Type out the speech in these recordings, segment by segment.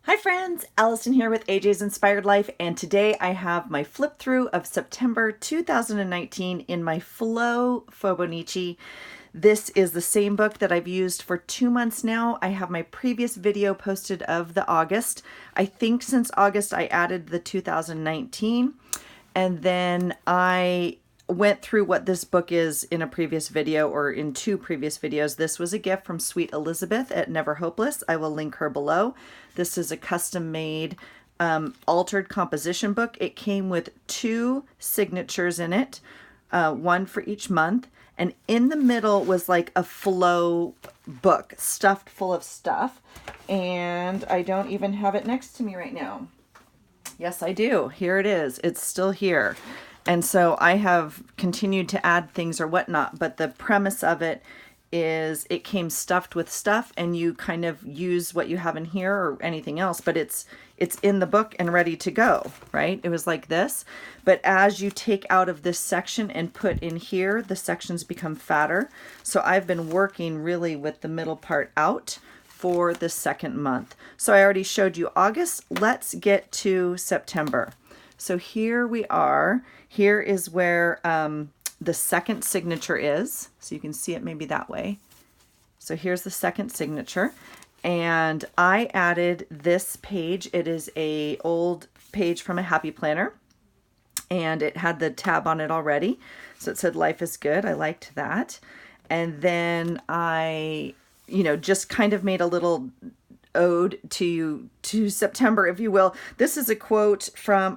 Hi friends, Allison here with AJ's Inspired Life, and today I have my flip through of September 2019 in my Flow fauxbonichi. This is the same book that I've used for 2 months now. I have my previous video posted of the August. I think since August I added the 2019, and then I went through what this book is in a previous video, or in 2 previous videos. This was a gift from Sweet Elizabeth at Never Hopeless. I will link her below. This is a custom made altered composition book. It came with 2 signatures in it, one for each month. And in the middle was like a flow book stuffed full of stuff. And I don't even have it next to me right now. Yes, I do. Here it is. It's still here. And so I have continued to add things or whatnot, but the premise of it is it came stuffed with stuff, and you kind of use what you have in here or anything else, but it's in the book and ready to go, right? It was like this. But as you take out of this section and put in here, the sections become fatter. So I've been working really with the middle part out for the second month. So I already showed you August. Let's get to September. So here we are. Here is where the second signature is. So you can see it maybe that way. So here's the second signature. And I added this page. It is an old page from a Happy Planner. And it had the tab on it already. So it said, "Life is good." I liked that. And then I, just kind of made a little ode to September, if you will. This is a quote from,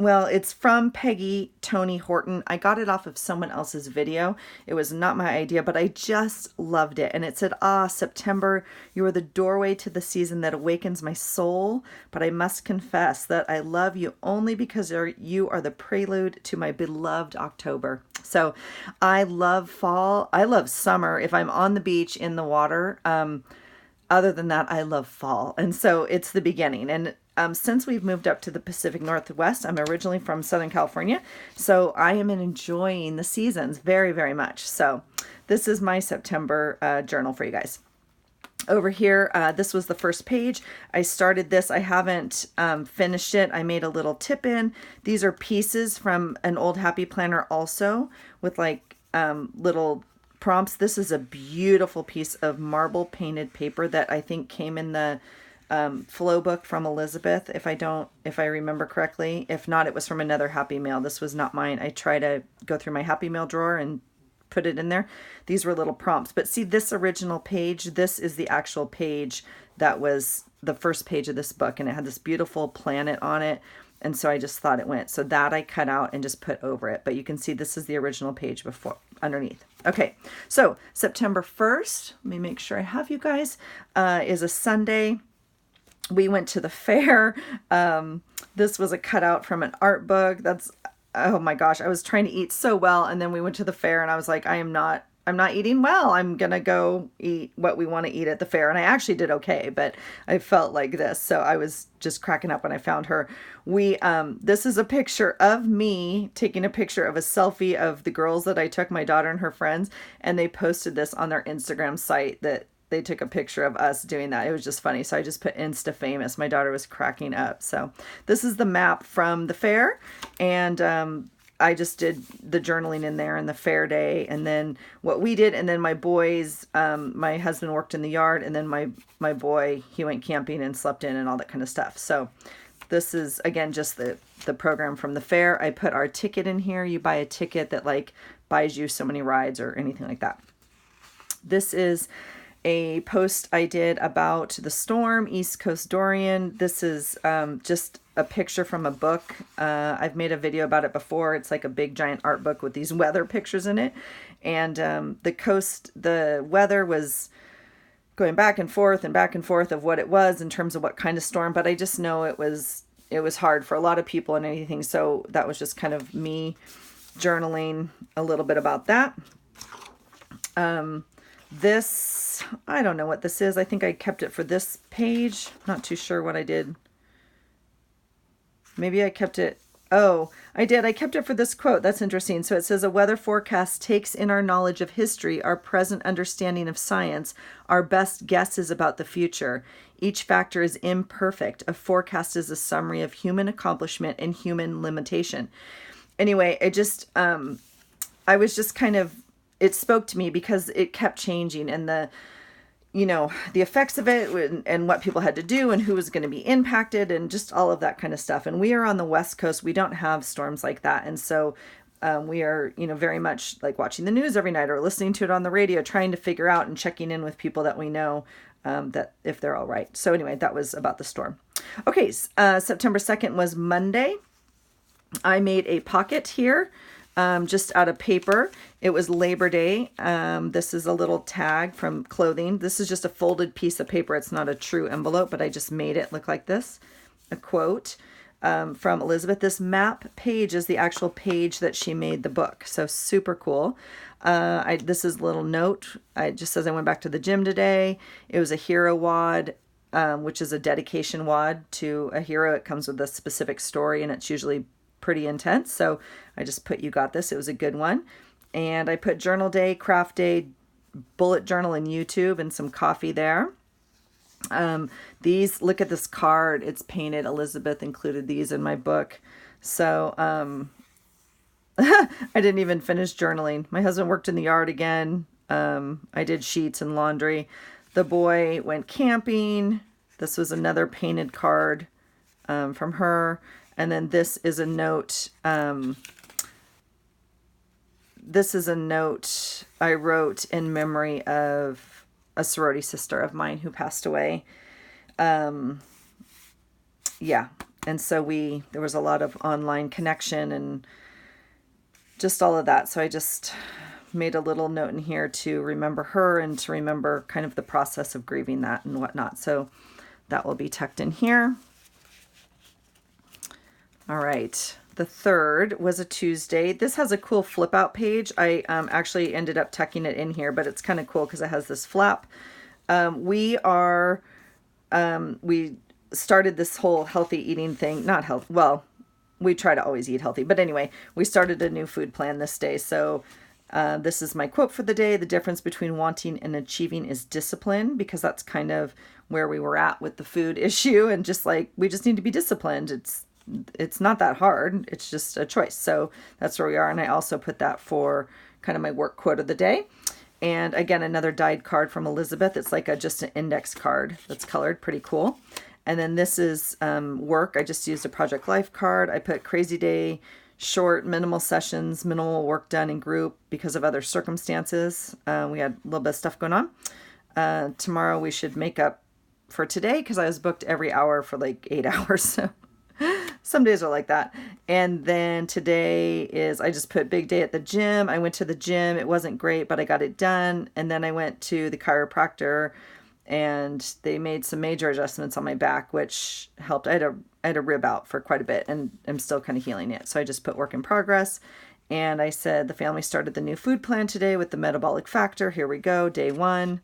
it's from Peggy Tony Horton. I got it off of someone else's video. It was not my idea, but I just loved it. And it said, September, you are the doorway to the season that awakens my soul, but I must confess that I love you only because you are the prelude to my beloved October." So I love fall. I love summer if I'm on the beach in the water. Other than that, I love fall. And so it's the beginning. And since we've moved up to the Pacific Northwest, I'm originally from Southern California, so I am enjoying the seasons very, very much. So this is my September journal for you guys. Over here, this was the first page. I started this. I haven't finished it. I made a little tip in. These are pieces from an old Happy Planner also, with like little prompts. This is a beautiful piece of marble painted paper that I think came in the flow book from Elizabeth, if I remember correctly. If not, it was from another Happy Mail. This was not mine. I try to go through my Happy Mail drawer and put it in there. These were little prompts. But see, this original page, this is the actual page that was the first page of this book, and it had this beautiful planet on it. And so I just thought it went. So that I cut out and just put over it. But you can see this is the original page before underneath. Okay, so September 1st, let me make sure I have you guys, is a Sunday. We went to the fair. This was a cutout from an art book. Oh my gosh, I was trying to eat so well, and then we went to the fair and I was like, I'm not eating well. I'm gonna go eat what we want to eat at the fair. And I actually did okay, but I felt like this. So I was just cracking up when I found her. This is a picture of me taking a picture of a selfie of the girls that I took, my daughter and her friends, and they posted this on their Instagram site that they took a picture of us doing that. It was just funny. So I just put Insta famous. My daughter was cracking up. So this is the map from the fair. And I just did the journaling in there and the fair day. And then what we did. And then my boys, my husband worked in the yard. And then my boy, he went camping and slept in and all that kind of stuff. So this is, again, just the program from the fair. I put our ticket in here. You buy a ticket that like buys you so many rides or anything like that. This is a post I did about the storm, East Coast Dorian. This is just a picture from a book. I've made a video about it before. It's like a big giant art book with these weather pictures in it. And the weather was going back and forth of what it was in terms of what kind of storm. But I just know it was hard for a lot of people and anything. So that was just kind of me journaling a little bit about that. This, I don't know what this is. I think I kept it for this page. Not too sure what I did. Maybe I kept it Oh, I did. I kept it for this quote. That's interesting. So it says, a weather forecast takes in our knowledge of history, our present understanding of science, our best guesses about the future. Each factor is imperfect. A forecast is a summary of human accomplishment and human limitation. Anyway, I was just kind of, it spoke to me because it kept changing, and the effects of it, and what people had to do and who was going to be impacted and just all of that kind of stuff. And we are on the West Coast. We don't have storms like that. And so we are, very much like watching the news every night or listening to it on the radio, trying to figure out and checking in with people that we know, that if they're all right. So anyway, that was about the storm. Okay. September 2nd was Monday. I made a pocket here, just out of paper. It was Labor Day. This is a little tag from clothing. This is just a folded piece of paper. It's not a true envelope, but I just made it look like this. A quote from Elizabeth. This map page is the actual page that she made the book. So super cool. This is a little note. It just says, I went back to the gym today. It was a hero wad, which is a dedication wad to a hero. It comes with a specific story, and it's usually pretty intense. So I just put, you got this. It was a good one. And I put journal day, craft day, bullet journal, and YouTube, and some coffee there. Look at this card. It's painted. Elizabeth included these in my book. So, I didn't even finish journaling. My husband worked in the yard again. I did sheets and laundry. The boy went camping. This was another painted card, from her. And then this is a note. This is a note I wrote in memory of a sorority sister of mine who passed away. Yeah. And so there was a lot of online connection and just all of that. So I just made a little note in here to remember her and to remember kind of the process of grieving that and whatnot. So that will be tucked in here. All right. The 3rd was a Tuesday. This has a cool flip out page. I actually ended up tucking it in here, but it's kind of cool because it has this flap. We started this whole healthy eating thing, not health. Well, we try to always eat healthy, but anyway, we started a new food plan this day. So this is my quote for the day. The difference between wanting and achieving is discipline, because that's kind of where we were at with the food issue. And just like, we just need to be disciplined. It's not that hard. It's just a choice. So that's where we are. And I also put that for kind of my work quote of the day. And again, another dyed card from Elizabeth. It's like just an index card that's colored. Pretty cool. And then this is work. I just used a Project Life card. I put crazy day, short, minimal sessions, minimal work done in group because of other circumstances. We had a little bit of stuff going on. Tomorrow we should make up for today because I was booked every hour for like 8 hours. So some days are like that. And then today I just put big day at the gym. I went to the gym. It wasn't great, but I got it done. And then I went to the chiropractor, and they made some major adjustments on my back, which helped. I had a rib out for quite a bit, and I'm still kind of healing it. So I just put work in progress. And I said the family started the new food plan today with the metabolic factor. Here we go, day 1.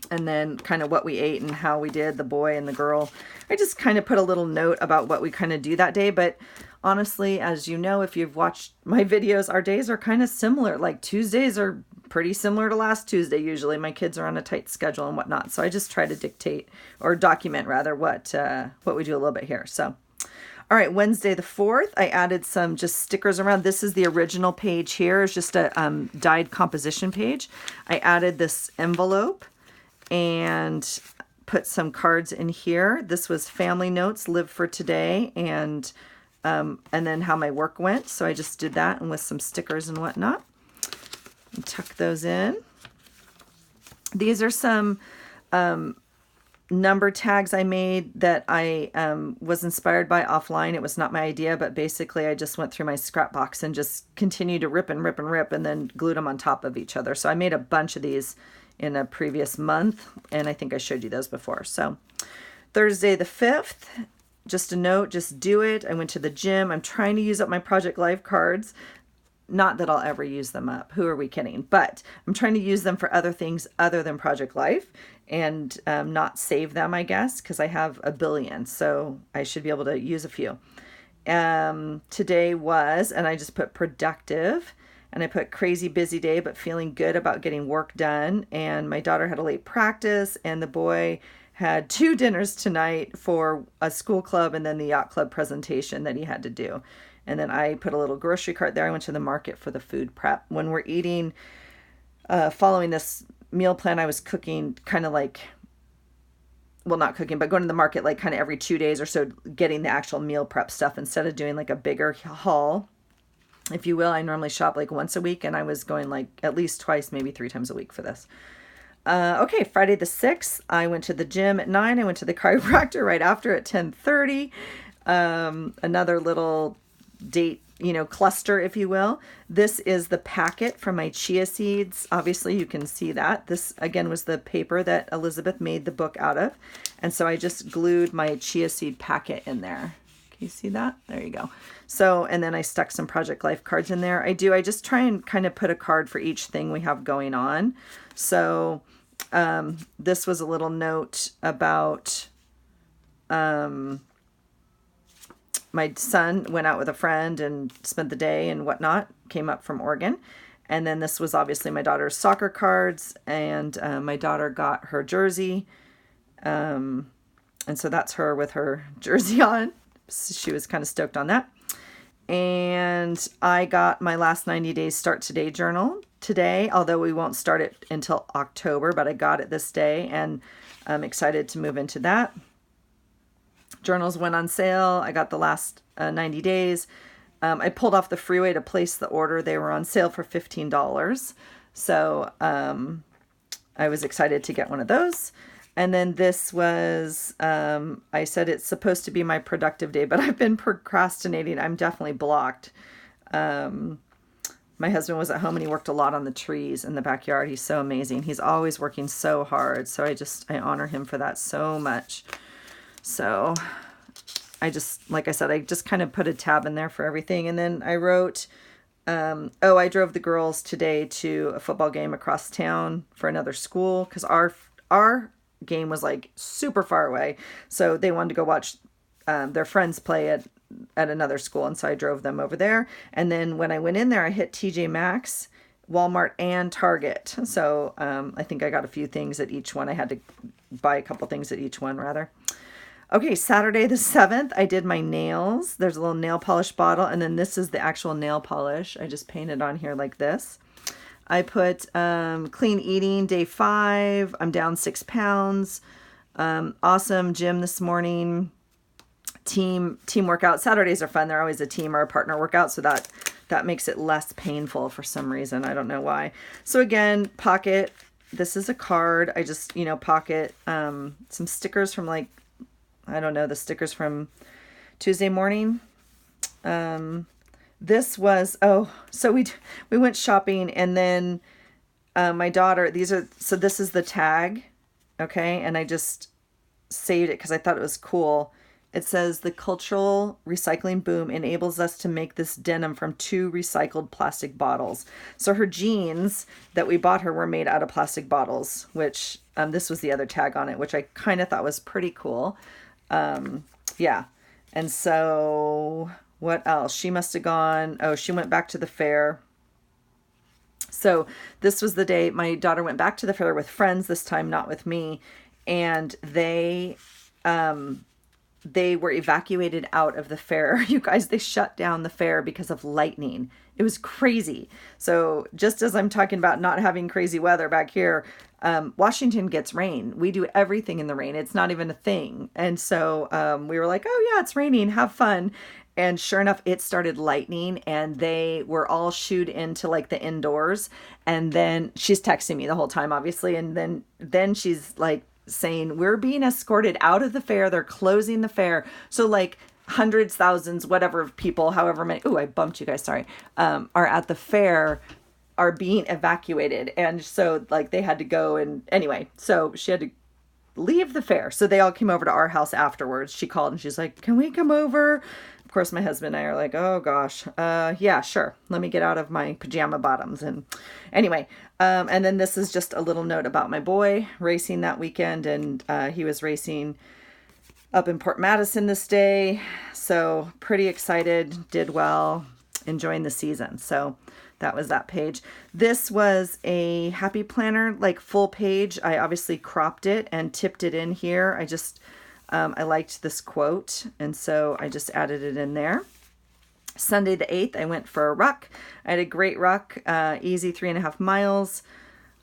And then kind of what we ate and how we did, the boy and the girl. I just kind of put a little note about what we kind of do that day. But honestly, as you know, if you've watched my videos, our days are kind of similar. Like Tuesdays are pretty similar to last Tuesday. Usually my kids are on a tight schedule and whatnot. So I just try to document rather what we do a little bit here. So, all right, Wednesday the 4th, I added some just stickers around. This is the original page here. It's just a dyed composition page. I added this envelope and put some cards in here. This was family notes, live for today, and then how my work went. So I just did that, and with some stickers and whatnot. And tuck those in. These are some number tags I made that I was inspired by offline. It was not my idea, but basically I just went through my scrap box and just continued to rip and rip and rip, and then glued them on top of each other. So I made a bunch of these in a previous month, and I think I showed you those before. So Thursday the 5th, just a note, just do it. I went to the gym. I'm trying to use up my Project Life cards. Not that I'll ever use them up. Who are we kidding? But I'm trying to use them for other things other than Project Life, and not save them, I guess, because I have a billion. So I should be able to use a few. Today was, and I just put productive, and I put crazy busy day, but feeling good about getting work done. And my daughter had a late practice, and the boy had two dinners tonight for a school club and then the yacht club presentation that he had to do. And then I put a little grocery cart there. I went to the market for the food prep. When we're eating, following this meal plan, I was cooking kind of like, well, not cooking, but going to the market like kind of every 2 days or so, getting the actual meal prep stuff instead of doing like a bigger haul, if you will. I normally shop like once a week, and I was going like at least twice, maybe 3 times a week for this. Okay, Friday the 6th, I went to the gym at 9. I went to the chiropractor right after at 10:30. Another little date, cluster, if you will. This is the packet from my chia seeds. Obviously, you can see that. This, again, was the paper that Elizabeth made the book out of. And so I just glued my chia seed packet in there. Can you see that? There you go. So, and then I stuck some Project Life cards in there. I just try and kind of put a card for each thing we have going on. So, this was a little note about, my son went out with a friend and spent the day and whatnot, came up from Oregon. And then this was obviously my daughter's soccer cards, and my daughter got her jersey. And so that's her with her jersey on. So she was kind of stoked on that. And I got my last 90 days start today journal today, although we won't start it until October, but I got it this day, and I'm excited to move into that. Journals went on sale. I got the last 90 days. I pulled off the freeway to place the order. They were on sale for $15. So I was excited to get one of those. And then this was, I said it's supposed to be my productive day, but I've been procrastinating. I'm definitely blocked. My husband was at home and he worked a lot on the trees in the backyard. He's so amazing. He's always working so hard. So I honor him for that so much. So like I said, I just kind of put a tab in there for everything. And then I wrote, I drove the girls today to a football game across town for another school, because our game was like super far away. So they wanted to go watch their friends play at another school. And so I drove them over there. And then when I went in there, I hit TJ Maxx, Walmart, and Target. So I think I got a few things at each one. I had to buy a couple things at each one, rather. Okay, Saturday the 7th, I did my nails. There's a little nail polish bottle, and then this is the actual nail polish. I just painted on here like this. I put clean eating, day 5. I'm down 6 pounds. Awesome gym this morning. Team workout. Saturdays are fun. They're always a team or a partner workout, so that makes it less painful for some reason. I don't know why. So again, pocket. This is a card. I just, pocket some stickers from like, I don't know, the stickers from Tuesday morning. This was, so we went shopping, and then my daughter, this is the tag, okay? And I just saved it because I thought it was cool. It says, the cultural recycling boom enables us to make this denim from 2 recycled plastic bottles. So her jeans that we bought her were made out of plastic bottles, which this was the other tag on it, which I kind of thought was pretty cool. Yeah. And so what else? She must have gone, she went back to the fair. So this was the day my daughter went back to the fair with friends, this time not with me. And they were evacuated out of the fair. You guys, they shut down the fair because of lightning. It was crazy. So just as I'm talking about not having crazy weather back here, Washington gets rain. We do everything in the rain. It's not even a thing. And so we were like, oh yeah, it's raining. Have fun. And sure enough, it started lightning, and they were all shooed into like the indoors. And then she's texting me the whole time, obviously. And then she's like saying, we're being escorted out of the fair. They're closing the fair. So like hundreds, thousands, whatever of people, however many, I bumped you guys, sorry, are at the fair, are being evacuated. And so like they had to go, and anyway, so she had to leave the fair. So they all came over to our house afterwards. She called and she's like, can we come over? Of course, my husband and I are like, oh gosh, yeah, sure. Let me get out of my pajama bottoms. And anyway, and then this is just a little note about my boy racing that weekend. And he was racing up in Port Madison this day. So pretty excited, did well, enjoying the season. So that was that page. This was a happy planner, like full page. I obviously cropped it and tipped it in here. I liked this quote, and so I just added it in there. Sunday the 8th, I went for a ruck. I had a great ruck, easy 3.5 miles.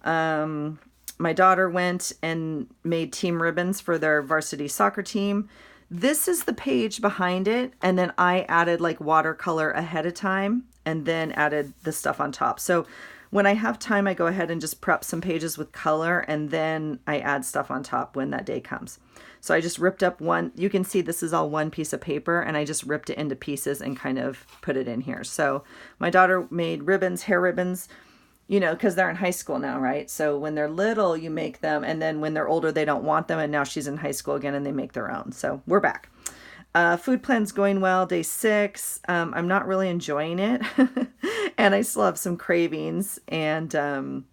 My daughter went and made team ribbons for their varsity soccer team. This is the page behind it, and then I added like watercolor ahead of time and then added the stuff on top. So when I have time, I go ahead and just prep some pages with color, and then I add stuff on top when that day comes. So I just ripped up one. You can see this is all one piece of paper, and I just ripped it into pieces and kind of put it in here. So my daughter made ribbons, hair ribbons, because they're in high school now, right? So when they're little, you make them, and then when they're older, they don't want them, and now she's in high school again, and they make their own. So we're back. Food plan's going well, day 6. I'm not really enjoying it, and I still have some cravings, and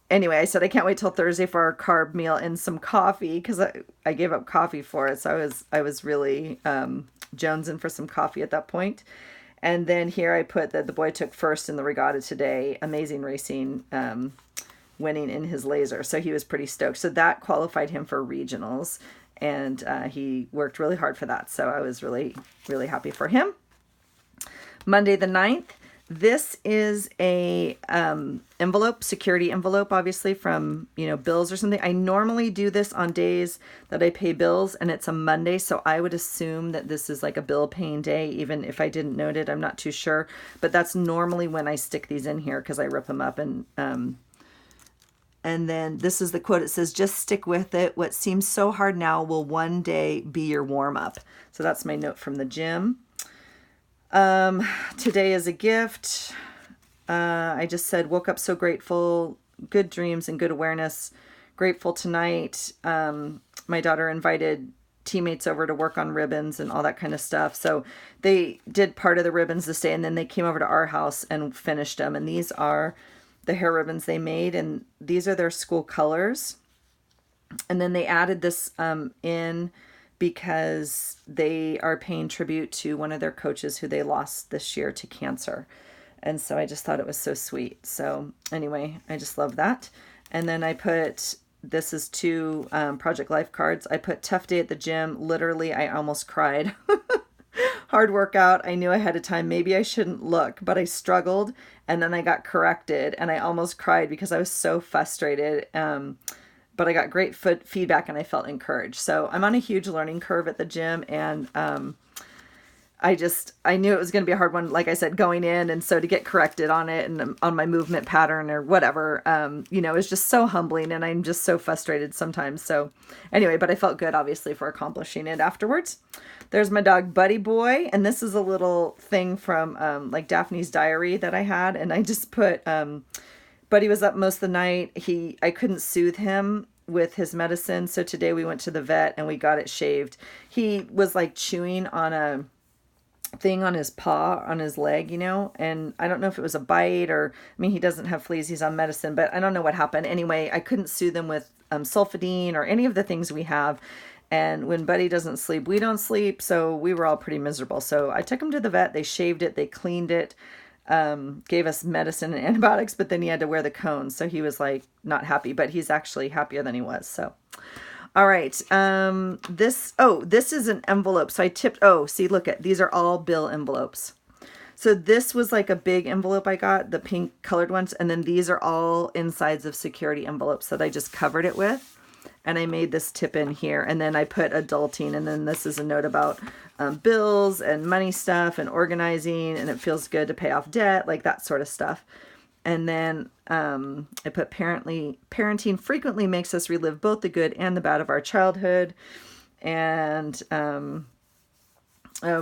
anyway, I said I can't wait till Thursday for our carb meal and some coffee, because I gave up coffee for it, so I was really jonesing for some coffee at that point. And then here I put that the boy took first in the regatta today, amazing racing, winning in his laser. So he was pretty stoked. So that qualified him for regionals, and he worked really hard for that. So I was really, really happy for him. Monday the 9th. This is a envelope, security envelope, obviously from, bills or something. I normally do this on days that I pay bills, and it's a Monday, so I would assume that this is like a bill paying day, even if I didn't note it. I'm not too sure, but that's normally when I stick these in here because I rip them up. And then this is the quote. It says, "Just stick with it. What seems so hard now will one day be your warm-up." So that's my note from the gym. Today is a gift. I just said, woke up so grateful, good dreams and good awareness. Grateful tonight. My daughter invited teammates over to work on ribbons and all that kind of stuff. So they did part of the ribbons this day, and then they came over to our house and finished them. And these are the hair ribbons they made, and these are their school colors. And then they added this in because they are paying tribute to one of their coaches who they lost this year to cancer. And so I just thought it was so sweet. So anyway, I just love that. And then I put, this is 2 Project Life cards. I put tough day at the gym. Literally, I almost cried. Hard workout. I knew ahead of time, maybe I shouldn't look, but I struggled. And then I got corrected, and I almost cried because I was so frustrated. But I got great feedback, and I felt encouraged. So I'm on a huge learning curve at the gym, and I knew it was going to be a hard one, like I said, going in. And so to get corrected on it and on my movement pattern or whatever, it's just so humbling, and I'm just so frustrated sometimes. So anyway, but I felt good, obviously, for accomplishing it afterwards. There's my dog, Buddy Boy. And this is a little thing from like Daphne's diary that I had. And I just put... Buddy was up most of the night. I couldn't soothe him with his medicine. So today we went to the vet and we got it shaved. He was like chewing on a thing on his paw, on his leg, and I don't know if it was a bite or, he doesn't have fleas. He's on medicine, but I don't know what happened. Anyway, I couldn't soothe him with sulfadine or any of the things we have. And when Buddy doesn't sleep, we don't sleep. So we were all pretty miserable. So I took him to the vet. They shaved it. They cleaned it. Gave us medicine and antibiotics, but then he had to wear the cones. So he was like not happy, but he's actually happier than he was. So, all right. This is an envelope. So I tipped, see, look at, these are all bill envelopes. So this was like a big envelope I got, the pink colored ones. And then these are all insides of security envelopes that I just covered it with. And I made this tip in here, and then I put adulting, and then this is a note about bills and money stuff and organizing, and it feels good to pay off debt, like that sort of stuff. And then I put parenting frequently makes us relive both the good and the bad of our childhood. And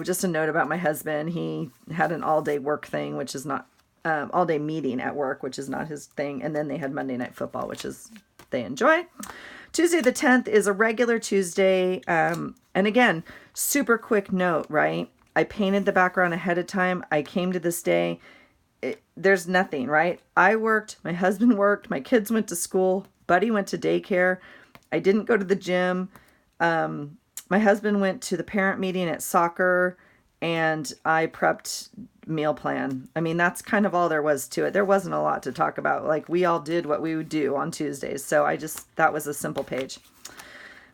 just a note about my husband. He had an all-day work thing, which is not all-day meeting at work, which is not his thing. And then they had Monday Night Football, which is they enjoy. Tuesday the 10th is a regular Tuesday. And again, super quick note, right? I painted the background ahead of time. I came to this day. There's nothing, right? I worked, my husband worked, my kids went to school, Buddy went to daycare. I didn't go to the gym. My My husband went to the parent meeting at soccer, and I prepped meal plan. I mean, that's kind of all there was to it. There wasn't a lot to talk about. Like, we all did what we would do on Tuesdays. So that was a simple page.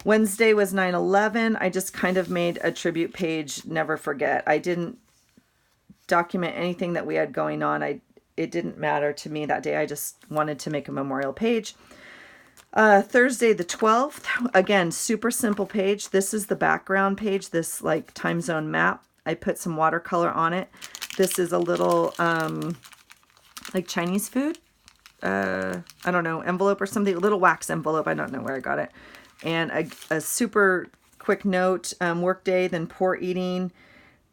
Wednesday was 9/11. I just kind of made a tribute page, never forget. I didn't document anything that we had going on. It didn't matter to me that day. I just wanted to make a memorial page. Thursday the 12th, again, super simple page. This is the background page, this like time zone map. I put some watercolor on it. This is a little like Chinese food, I don't know, envelope or something, a little wax envelope. I don't know where I got it. And a super quick note, work day, then poor eating.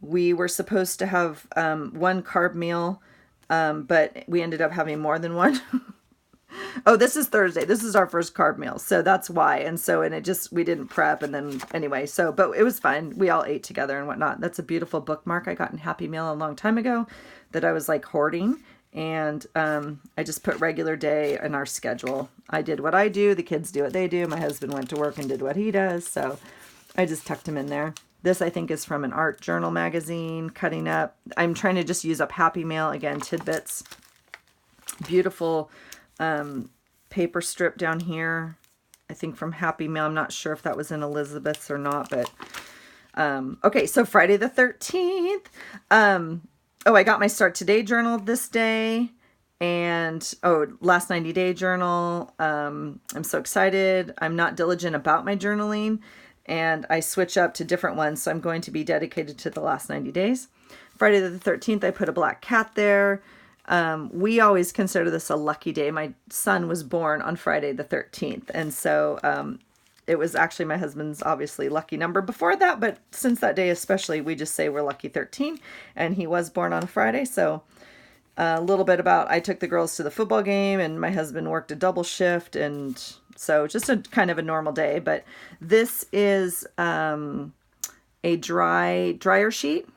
We were supposed to have one carb meal, but we ended up having more than one. Oh, this is Thursday. This is our first carb meal. So that's why. And we didn't prep. And then anyway, but it was fine. We all ate together and whatnot. That's a beautiful bookmark I got in Happy Meal a long time ago that I was like hoarding. And I just put regular day in our schedule. I did what I do. The kids do what they do. My husband went to work and did what he does. So I just tucked him in there. This, I think, is from an art journal magazine, cutting up. I'm trying to just use up Happy Meal. Again, tidbits. Beautiful paper strip down here, I think from Happy Meal. I'm not sure if that was in Elizabeth's or not, but okay, so Friday the 13th. I got my Start Today journal this day, and last 90-day journal. I'm so excited. I'm not diligent about my journaling, and I switch up to different ones, so I'm going to be dedicated to the last 90 days. Friday the 13th, I put a black cat there. We always consider this a lucky day. My son was born on Friday the 13th. And so it was actually my husband's obviously lucky number before that. But since that day especially, we just say we're lucky 13. And he was born on a Friday. So a little bit about, I took the girls to the football game and my husband worked a double shift. And so just a kind of a normal day. But this is a dryer sheet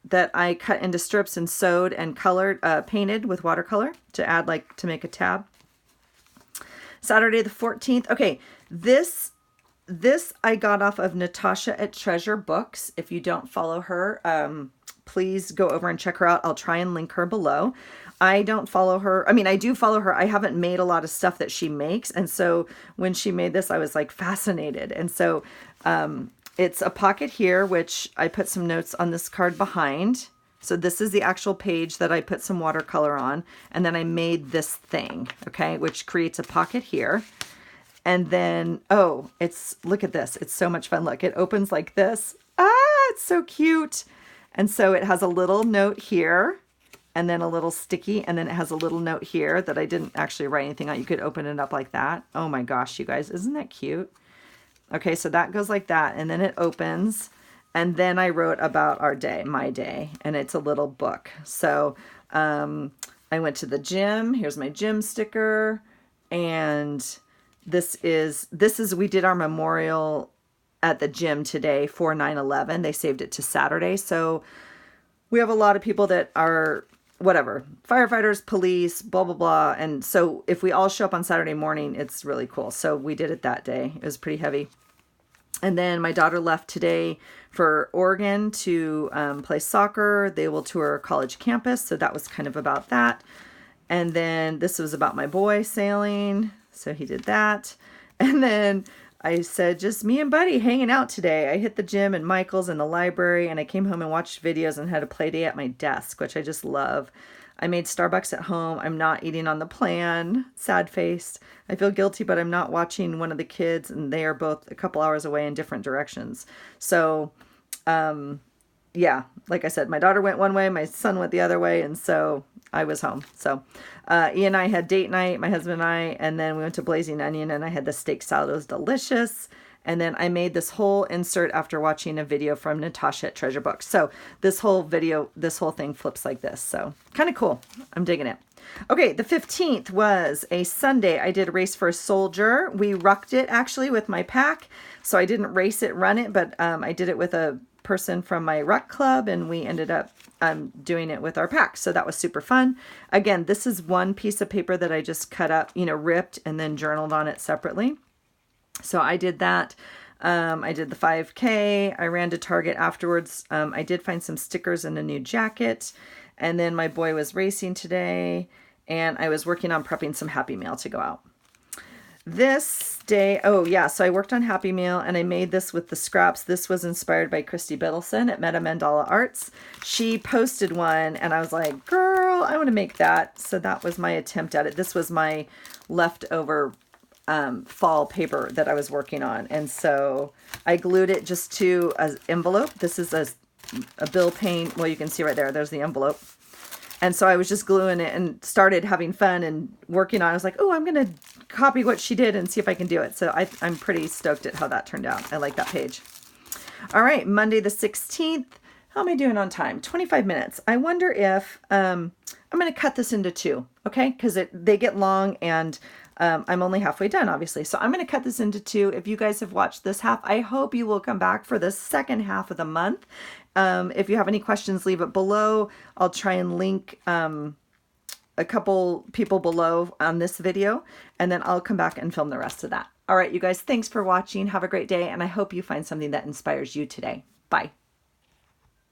that I cut into strips and sewed and colored, painted with watercolor to make a tab. Saturday the 14th. Okay, this I got off of Natasha at Treasure Books. If you don't follow her, please go over and check her out. I'll try and link her below. I don't follow her. I mean, I do follow her. I haven't made a lot of stuff that she makes. And so when she made this, I was like fascinated. And so, it's a pocket here, which I put some notes on this card behind. So this is the actual page that I put some watercolor on. And then I made this thing, okay, which creates a pocket here. And then, look at this. It's so much fun. Look, it opens like this. It's so cute. And so it has a little note here and then a little sticky. And then it has a little note here that I didn't actually write anything on. You could open it up like that. Oh my gosh, you guys, isn't that cute? Okay, so that goes like that, and then it opens, and then I wrote about our day, my day, and it's a little book. So I went to the gym. Here's my gym sticker, and this is we did our memorial at the gym today for 9/11. They saved it to Saturday, so we have a lot of people that are whatever, firefighters, police, blah, blah, blah. And so if we all show up on Saturday morning, it's really cool. So we did it that day. It was pretty heavy. And then my daughter left today for Oregon to play soccer. They will tour a college campus. So that was kind of about that. And then this was about my boy sailing. So he did that. And then I said, just me and Buddy hanging out today. I hit the gym and Michael's in the library, and I came home and watched videos and had a play day at my desk, which I just love. I made Starbucks at home. I'm not eating on the plan. Sad faced. I feel guilty, but I'm not watching one of the kids, and they are both a couple hours away in different directions. So, yeah, like I said, my daughter went one way, my son went the other way, and so I was home. So Ian and I had date night, my husband and I, and then we went to Blazing Onion, and I had the steak salad. It was delicious. And then I made this whole insert after watching a video from Natasha at Treasure Books. So this whole thing flips like this. So kind of cool. I'm digging it. Okay, the 15th was a Sunday. I did a Race for a Soldier. We rucked it actually with my pack. So I didn't run it, but I did it with a person from my ruck club, and we ended up doing it with our pack. So that was super fun. Again, this is one piece of paper that I just cut up, ripped and then journaled on it separately. So I did that. I did the 5K. I ran to Target afterwards. I did find some stickers and a new jacket. And then my boy was racing today, and I was working on prepping some Happy Meal to go out. This day, oh yeah, so I worked on Happy Meal and I made this with the scraps. This was inspired by Christy Biddleson at Meta Mandala Arts. She posted one and I was like, girl, I want to make that. So that was my attempt at it. This was my leftover fall paper that I was working on. And so I glued it just to an envelope. This is a bill paying, well, you can see right there, there's the envelope. And so I was just gluing it and started having fun and working on it. I was like, oh, I'm going to copy what she did and see if I can do it. So I'm pretty stoked at how that turned out. I like that page. All right, Monday the 16th. How am I doing on time? 25 minutes. I wonder if I'm going to cut this into two, okay? Because they get long and I'm only halfway done, obviously. So I'm going to cut this into two. If you guys have watched this half, I hope you will come back for the second half of the month. If you have any questions, leave it below. I'll try and link a couple people below on this video, and then I'll come back and film the rest of that. All right, you guys, thanks for watching. Have a great day, and I hope you find something that inspires you today. Bye.